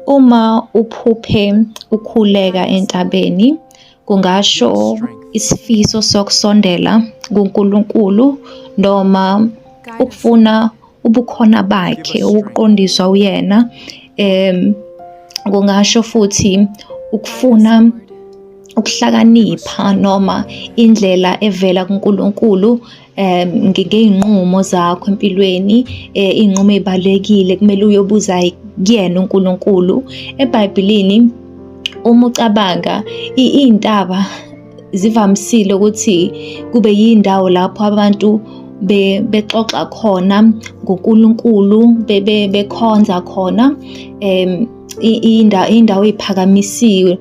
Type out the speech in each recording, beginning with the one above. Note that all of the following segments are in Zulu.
Uma uphuphe ukhuleka entabeni, kungasho isifiso sokusondela kuNkulunkulu noma ukufuna ubukhona bakhe, ukuqondiswa uyena. Kungasho futhi ukufuna ukuhlakanipha noma indlela evela kuNkulunkulu ngey'nqumo zakho empilweni, iy'nqumo ey'balulekile kumele uyobuza kuyena uNkulunkulu. EBhayibhelini uma ucabanga iy'ntaba zivamisile ukuthi kube yindawo lapho abantu bexoxa khona ngoNkulunkulu, bekhonza khona, iy'ndawo ey'phakamisiwe.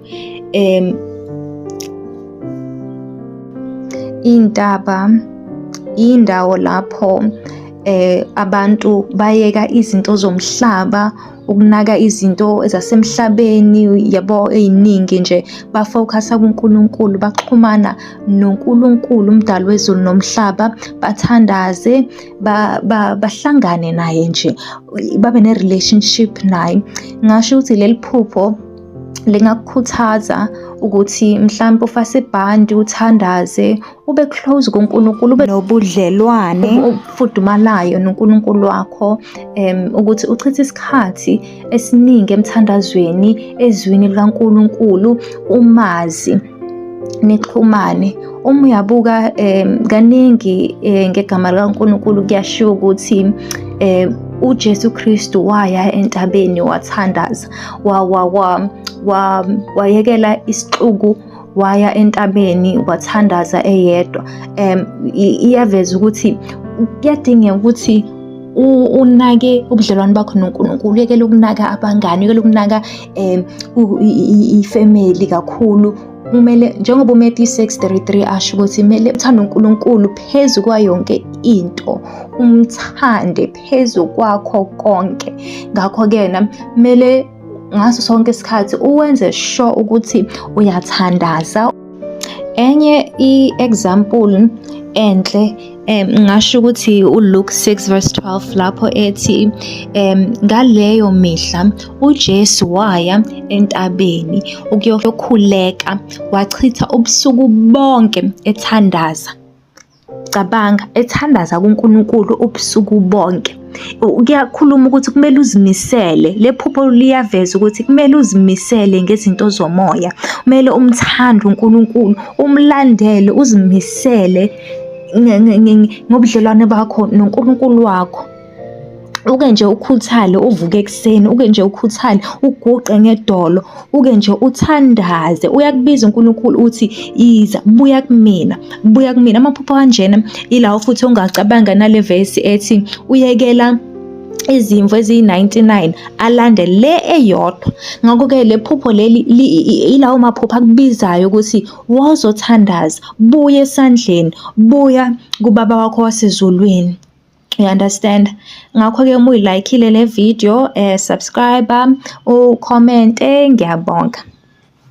Iy'ntaba indawo lapho abantu bayeka izinto zomhlaba, ukunaka izinto zasemhlabeni yabo ey'ningi nje, bafocus-a kuNkulunkulu, baxhumana noNkulunkulu umdali wezulu nomhlaba, bathandaze, bahlangane naye nje, babe ne-relationship naye. Ngingasho ukuthi leli phupho lingakukhuthaza ukuthi mhlawumbe ufase ibhandi, uthandaze, ube close kuNkulunkulu, ube nobudlelwane obufudumalayo noNkulunkulu wakho, ukuthi uchithe isikhathi esiningi emthandazweni, ezwini likaNkulunkulu, umazi, nixhumane. Uma uyabuka kaningi ngegama likaNkulunkulu kuyashiwo ukuthi uJesu Kristu waya entabeni wathandaza, wayekela isixuku, waya entabeni wathandaza eyedwa. Iyaveza ukuthi kuyadingeka ukuthi unake ubudlelwano bakho noNkulunkulu, uyekele ukunaka abangani, uyekele ukunaka ifamily kakhulu. Kumele, njengoba uMathewu 6:33 asho ukuthi kumele uthande uNkulunkulu phezu kwayo yonke into, umthande phezu kwakho konke. Ngakho-ke kumele ngaso sonke isikhathi uwenze sure ukuthi uyathandaza. Enye i-example enhle ngasho ukuthi uLuke 6:12 lapho ethi ngaleyo mihla uJesu waya entabeni ukuyokhuleka, wachitha ubusuku bonke ethandaza. Cabanga, ethandaza kuNkulunkulu ubusuku bonke. Kuyakhuluma ukuthi kumele uzimisele. Le phupho liyaveza ukuthi kumele uzimisele ngezinto zomoya, kumele umthande uNkulunkulu, umlandele, uzimisele ngobudlelwane bakho noNkulunkulu wakho. Uke nje ukhuthale, uvuke ekuseni, uke nje ukhuthale, uguqe ngedolo, uke nje uthandaze. Uyakubiza uNkulunkulu uthi yiza, buya kumina, buya kumina. Amaphupho kanjena ilawo futhi ungacabanga nale verse ethi uyekela izimvu eziyi-99 alande le eyodwa. Ngakho-ke le phupho leli ilawo maphupho akubizayo ukuthi wozothandaza, buya esandleni, buya kubaba wakho wasezulwini. You understand? Ngakho-ke uma uyilayikhile le video, subscribe, ucommente, ngiyabonga.